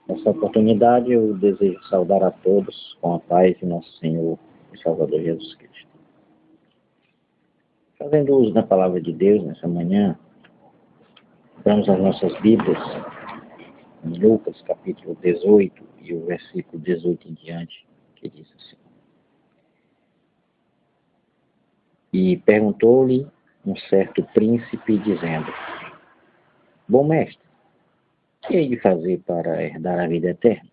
Nessa oportunidade eu desejo saudar a todos com a paz de nosso Senhor e Salvador Jesus Cristo. Fazendo uso da palavra de Deus nessa manhã, vamos às nossas Bíblias, em Lucas capítulo 18 e o versículo 18 em diante, que diz assim: E perguntou-lhe um certo príncipe, dizendo: Bom mestre, que hei de fazer para herdar a vida eterna?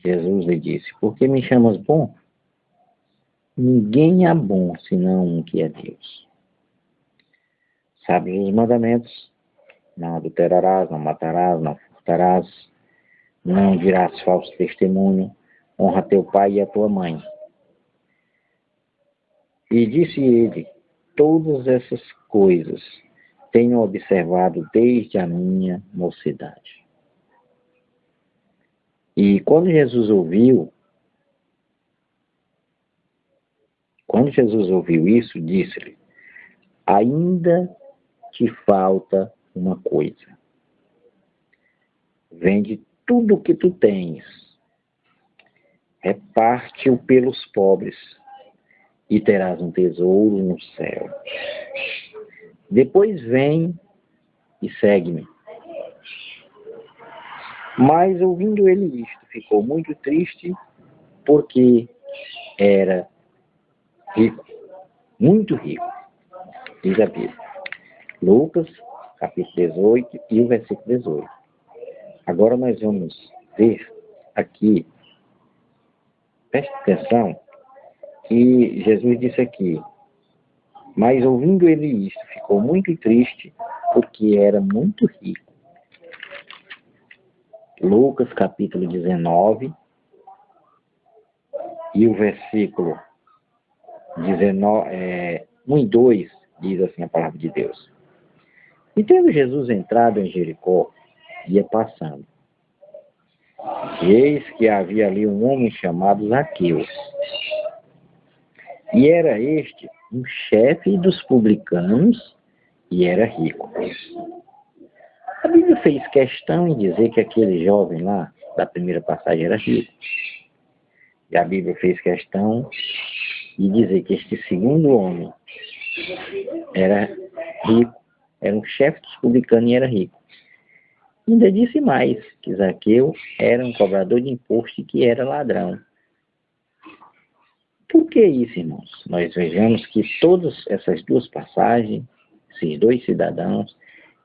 Jesus lhe disse: Por que me chamas bom? Ninguém é bom, senão um que é Deus. Sabes os mandamentos: não adulterarás, não matarás, não furtarás, não dirás falso testemunho, honra teu pai e a tua mãe. E disse ele: Todas essas coisas tenho observado desde a minha mocidade. E quando Jesus ouviu isso, disse-lhe: Ainda te falta uma coisa. Vende tudo o que tu tens, reparte-o pelos pobres, e terás um tesouro no céu. Depois vem e segue-me. Mas ouvindo ele isto, ficou muito triste, porque era rico, muito rico, diz a Bíblia. Lucas, capítulo 18 e o versículo 18. Agora nós vamos ver aqui, preste atenção, que Jesus disse aqui: mas ouvindo ele isto, ficou muito triste, porque era muito rico. Lucas capítulo 19 e o versículo 1 e 2 diz assim a palavra de Deus: E tendo Jesus entrado em Jericó, ia passando. E eis que havia ali um homem chamado Zaqueu. E era este um chefe dos publicanos e era rico. A Bíblia fez questão em dizer que aquele jovem lá, da primeira passagem, era rico. E a Bíblia fez questão de dizer que este segundo homem era rico, era um chefe dos publicanos e era rico. E ainda disse mais, que Zaqueu era um cobrador de imposto e que era ladrão. Por que isso, irmãos? Nós vejamos que todas essas duas passagens, esses dois cidadãos,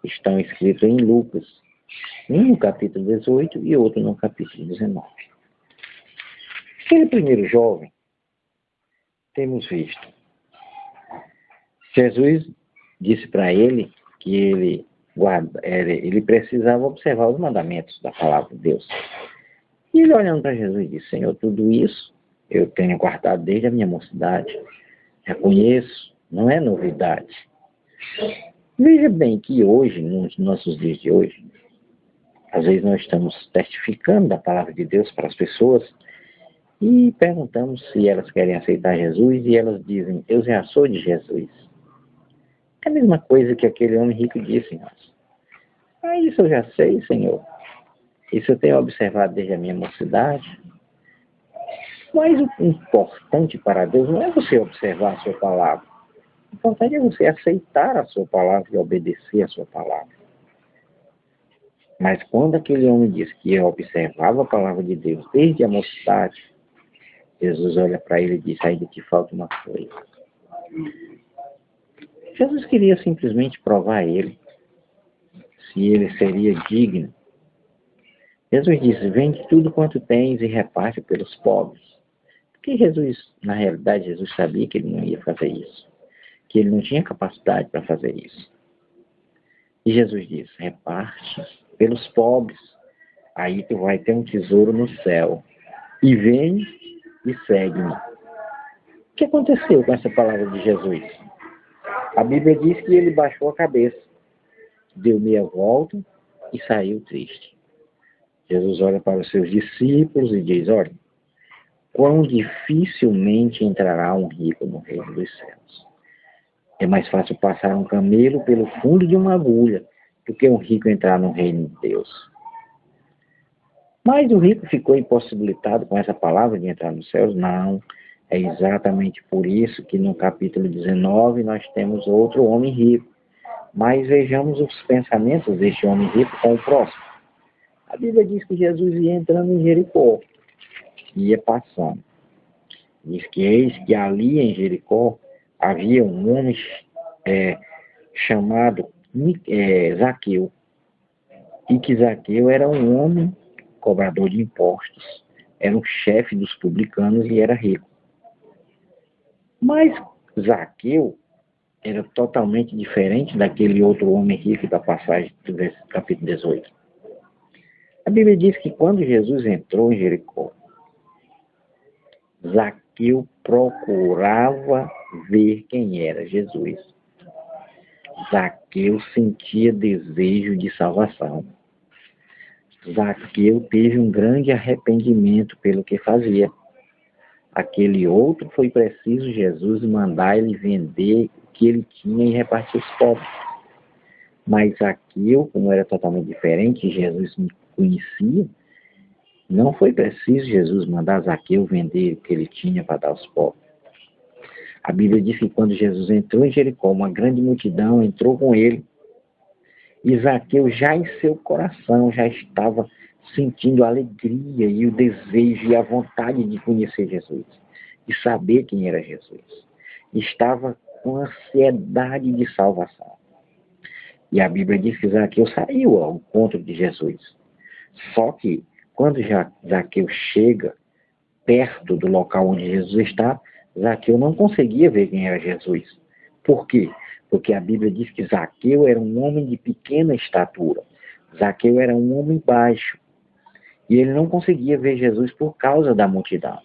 estão escritos em Lucas, um no capítulo 18 e outro no capítulo 19. Aquele primeiro jovem, temos visto, Jesus disse para ele que ele precisava observar os mandamentos da palavra de Deus. E ele, olhando para Jesus, disse: Senhor, tudo isso eu tenho guardado desde a minha mocidade, reconheço, não é novidade. Veja bem que hoje, nos nossos dias de hoje, às vezes nós estamos testificando da palavra de Deus para as pessoas e perguntamos se elas querem aceitar Jesus e elas dizem: eu já sou de Jesus. É a mesma coisa que aquele homem rico disse, irmãos. Isso eu já sei, Senhor. Isso eu tenho observado desde a minha mocidade. Mas o importante para Deus não é você observar a sua palavra. O importante é você aceitar a sua palavra e obedecer a sua palavra. Mas quando aquele homem disse que observava a palavra de Deus desde a mocidade, Jesus olha para ele e diz: ainda te falta uma coisa. Jesus queria simplesmente provar a ele se ele seria digno. Jesus disse: vende tudo quanto tens e reparte pelos pobres. Porque Jesus, na realidade, Jesus sabia que ele não ia fazer isso, que ele não tinha capacidade para fazer isso. E Jesus disse: reparte pelos pobres, aí tu vai ter um tesouro no céu. E vem e segue-me. O que aconteceu com essa palavra de Jesus? A Bíblia diz que ele baixou a cabeça, deu meia volta e saiu triste. Jesus olha para os seus discípulos e diz: olha, quão dificilmente entrará um rico no reino dos céus. É mais fácil passar um camelo pelo fundo de uma agulha do que um rico entrar no reino de Deus. Mas o rico ficou impossibilitado com essa palavra de entrar nos céus? Não. É exatamente por isso que no capítulo 19 nós temos outro homem rico. Mas vejamos os pensamentos deste homem rico com o próximo. A Bíblia diz que Jesus ia entrando em Jericó, ia passando. Diz que eis que ali em Jericó havia um homem chamado Zaqueu. E que Zaqueu era um homem cobrador de impostos, era um chefe dos publicanos e era rico. Mas Zaqueu era totalmente diferente daquele outro homem rico da passagem do capítulo 18. A Bíblia diz que quando Jesus entrou em Jericó, Zaqueu procurava ver quem era Jesus. Zaqueu sentia desejo de salvação. Zaqueu teve um grande arrependimento pelo que fazia. Aquele outro foi preciso Jesus mandar ele vender o que ele tinha e repartir os pobres. Mas Zaqueu, como era totalmente diferente, Jesus me conhecia, não foi preciso Jesus mandar Zaqueu vender o que ele tinha para dar aos pobres. A Bíblia diz que quando Jesus entrou em Jericó, uma grande multidão entrou com ele. E Zaqueu já em seu coração já estava sentindo a alegria e o desejo e a vontade de conhecer Jesus, de saber quem era Jesus. Estava com ansiedade de salvação. E a Bíblia diz que Zaqueu saiu ao encontro de Jesus. Só que quando Zaqueu chega perto do local onde Jesus está, Zaqueu não conseguia ver quem era Jesus. Por quê? Porque a Bíblia diz que Zaqueu era um homem de pequena estatura. Zaqueu era um homem baixo. E ele não conseguia ver Jesus por causa da multidão.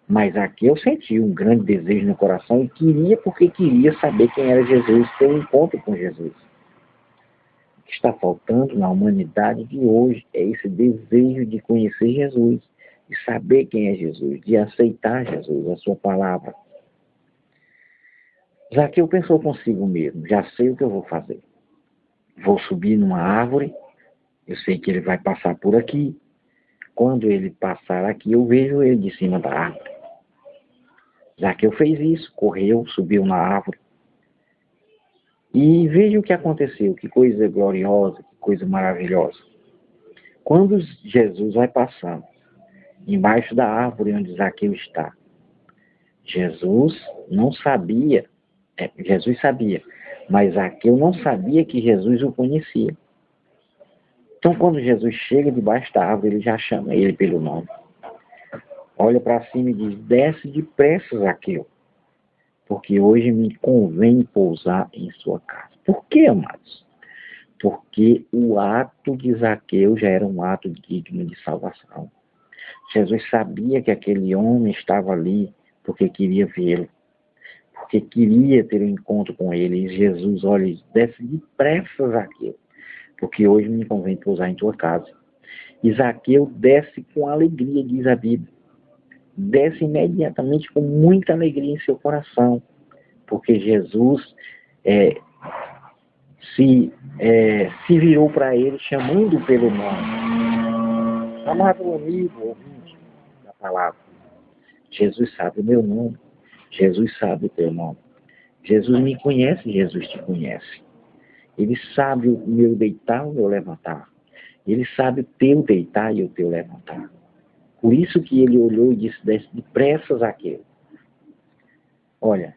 Mas Zaqueu sentiu um grande desejo no coração e queria porque queria saber quem era Jesus, ter um encontro com Jesus. O que está faltando na humanidade de hoje é esse desejo de conhecer Jesus, de saber quem é Jesus, de aceitar Jesus, a sua palavra. Zaqueu pensou consigo mesmo, já sei o que eu vou fazer. Vou subir numa árvore, eu sei que ele vai passar por aqui. Quando ele passar aqui, eu vejo ele de cima da árvore. Zaqueu fez isso, correu, subiu na árvore. E veja o que aconteceu, que coisa gloriosa, que coisa maravilhosa. Quando Jesus vai passando, embaixo da árvore onde Zaqueu está, Jesus não sabia, Jesus sabia, mas Zaqueu não sabia que Jesus o conhecia. Então, quando Jesus chega debaixo da árvore, ele já chama ele pelo nome. Olha para cima e diz: desce depressa, Zaqueu, porque hoje me convém pousar em sua casa. Por quê, amados? Porque o ato de Zaqueu já era um ato digno de salvação. Jesus sabia que aquele homem estava ali porque queria vê-lo, porque queria ter um encontro com ele. E Jesus, olha, desce depressa, Zaqueu, porque hoje me convém pousar em tua casa. E Zaqueu desce com alegria, diz a Bíblia. Desce imediatamente com muita alegria em seu coração, porque Jesus se virou para ele, chamando pelo nome. Amado amigo, ouvinte da palavra, Jesus sabe o meu nome, Jesus sabe o teu nome. Jesus me conhece, Jesus te conhece. Ele sabe o meu deitar, o meu levantar. Ele sabe o teu deitar e o teu levantar. Por isso que ele olhou e disse: desce depressa, Zaqueu. Olha,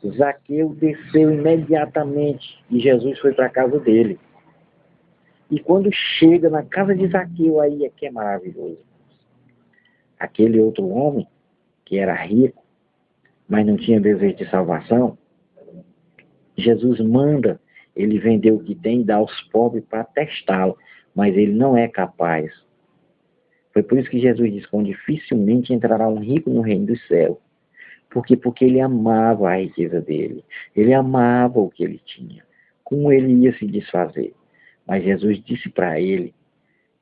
Zaqueu desceu imediatamente e Jesus foi para a casa dele. E quando chega na casa de Zaqueu, aí é que é maravilhoso. Aquele outro homem, que era rico, mas não tinha desejo de salvação, Jesus manda ele vender o que tem e dar aos pobres para testá-lo, mas ele não é capaz. Foi por isso que Jesus disse: quão dificilmente entrará um rico no reino dos céus. Por quê? Porque ele amava a riqueza dele. Ele amava o que ele tinha. Como ele ia se desfazer? Mas Jesus disse para ele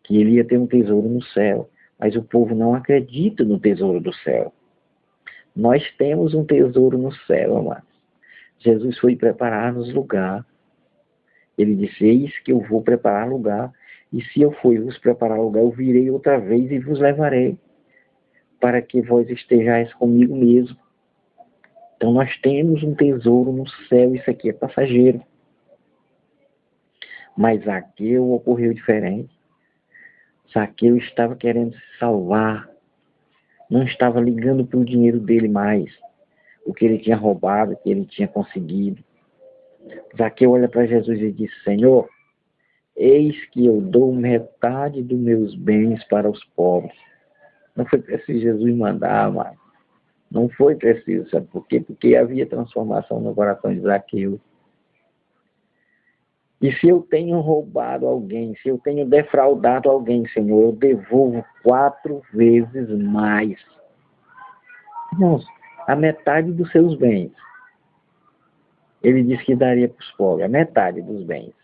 que ele ia ter um tesouro no céu. Mas o povo não acredita no tesouro do céu. Nós temos um tesouro no céu, amados. Jesus foi preparar-nos lugar. Ele disse: eis que eu vou preparar lugar. E se eu for vos preparar lugar, eu virei outra vez e vos levarei, para que vós estejais comigo mesmo. Então nós temos um tesouro no céu, isso aqui é passageiro. Mas Zaqueu ocorreu diferente. Zaqueu estava querendo se salvar, não estava ligando para o dinheiro dele mais, o que ele tinha roubado, o que ele tinha conseguido. Zaqueu olha para Jesus e diz: Senhor, eis que eu dou metade dos meus bens para os pobres. Não foi preciso Jesus mandar, mas não foi preciso, sabe por quê? Porque havia transformação no coração de Zaqueu. E se eu tenho roubado alguém, se eu tenho defraudado alguém, Senhor, eu devolvo 4 vezes mais. Irmãos, a metade dos seus bens. Ele disse que daria para os pobres, a metade dos bens.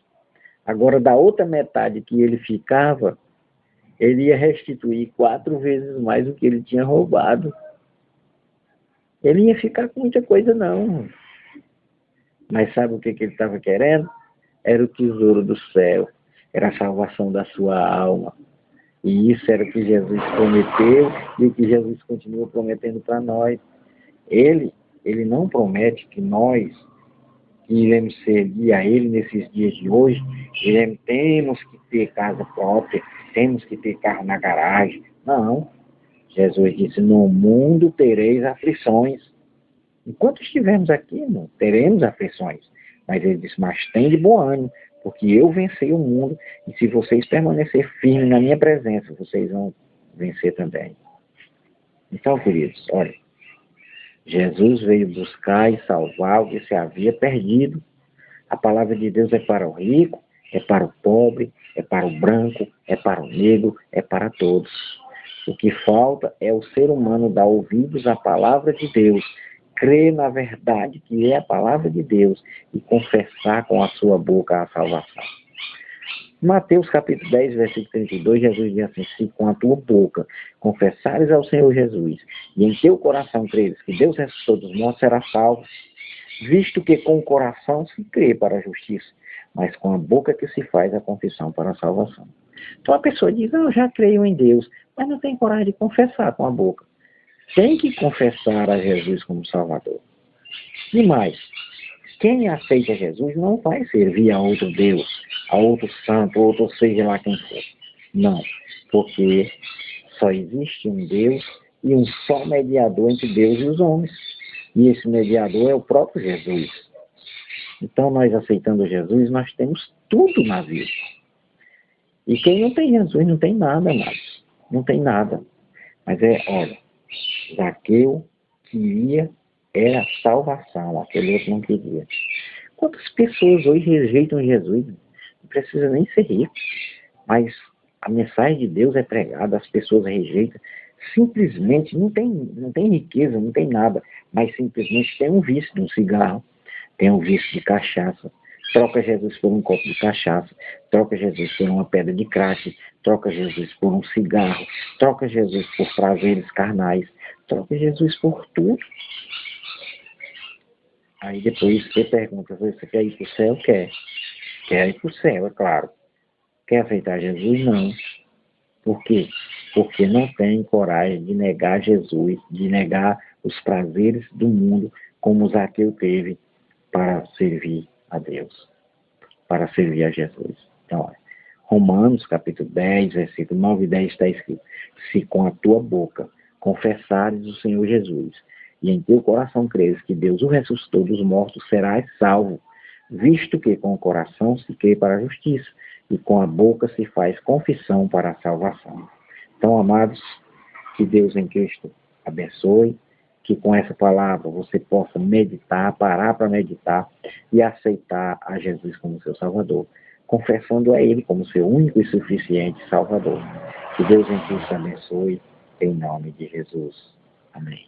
Agora, da outra metade que ele ficava, ele ia restituir 4 vezes mais do que ele tinha roubado. Ele ia ficar com muita coisa, não. Mas sabe o que ele estava querendo? Era o tesouro do céu, era a salvação da sua alma. E isso era o que Jesus prometeu e o que Jesus continua prometendo para nós. Ele não promete que nós, que iremos seguir a Ele nesses dias de hoje, temos que ter casa própria, temos que ter carro na garagem. Não. Jesus disse: no mundo tereis aflições. Enquanto estivermos aqui, não teremos aflições. Mas ele disse: mas tem de bom ânimo, porque eu venci o mundo, e se vocês permanecerem firmes na minha presença, vocês vão vencer também. Então, queridos, olha, Jesus veio buscar e salvar o que se havia perdido. A palavra de Deus é para o rico, é para o pobre, é para o branco, é para o negro, é para todos. O que falta é o ser humano dar ouvidos à palavra de Deus, crer na verdade que é a palavra de Deus e confessar com a sua boca a salvação. Mateus capítulo 10, versículo 32, Jesus diz assim: se com a tua boca confessares ao Senhor Jesus e em teu coração creres que Deus ressuscitou dos mortos, será salvo, visto que com o coração se crê para a justiça, mas com a boca que se faz a confissão para a salvação. Então a pessoa diz: eu já creio em Deus, mas não tem coragem de confessar com a boca. Tem que confessar a Jesus como Salvador. E mais, quem aceita Jesus não vai servir a outro Deus, a outro santo, outro seja lá quem for. Não, porque só existe um Deus e um só mediador entre Deus e os homens. E esse mediador é o próprio Jesus. Então, nós aceitando Jesus, nós temos tudo na vida. E quem não tem Jesus não tem nada mais. Não tem nada. Mas olha, Zaqueu queria era a salvação, aquele outro não queria. Quantas pessoas hoje rejeitam Jesus? Não precisa nem ser rico, mas a mensagem de Deus é pregada, as pessoas rejeitam, simplesmente não tem riqueza, não tem nada, mas simplesmente tem um vício de um cigarro, tem um vício de cachaça, troca Jesus por um copo de cachaça, troca Jesus por uma pedra de crack, troca Jesus por um cigarro, troca Jesus por prazeres carnais, troca Jesus por tudo. Aí depois você pergunta: você quer ir para o céu? Quer ir para o céu, é claro. Quer aceitar Jesus? Não. Por quê? Porque não tem coragem de negar Jesus, de negar os prazeres do mundo, como Zaqueu teve, para servir a Deus, para servir a Jesus. Então, olha, Romanos capítulo 10, versículo 9 e 10 está escrito: se com a tua boca confessares o Senhor Jesus e em teu coração creres que Deus o ressuscitou dos mortos, serás salvo, visto que com o coração se crê para a justiça e com a boca se faz confissão para a salvação. Então, amados, que Deus em Cristo abençoe, que com essa palavra você possa meditar, parar para meditar e aceitar a Jesus como seu Salvador, confessando a Ele como seu único e suficiente Salvador. Que Deus em Cristo abençoe, em nome de Jesus. Amém.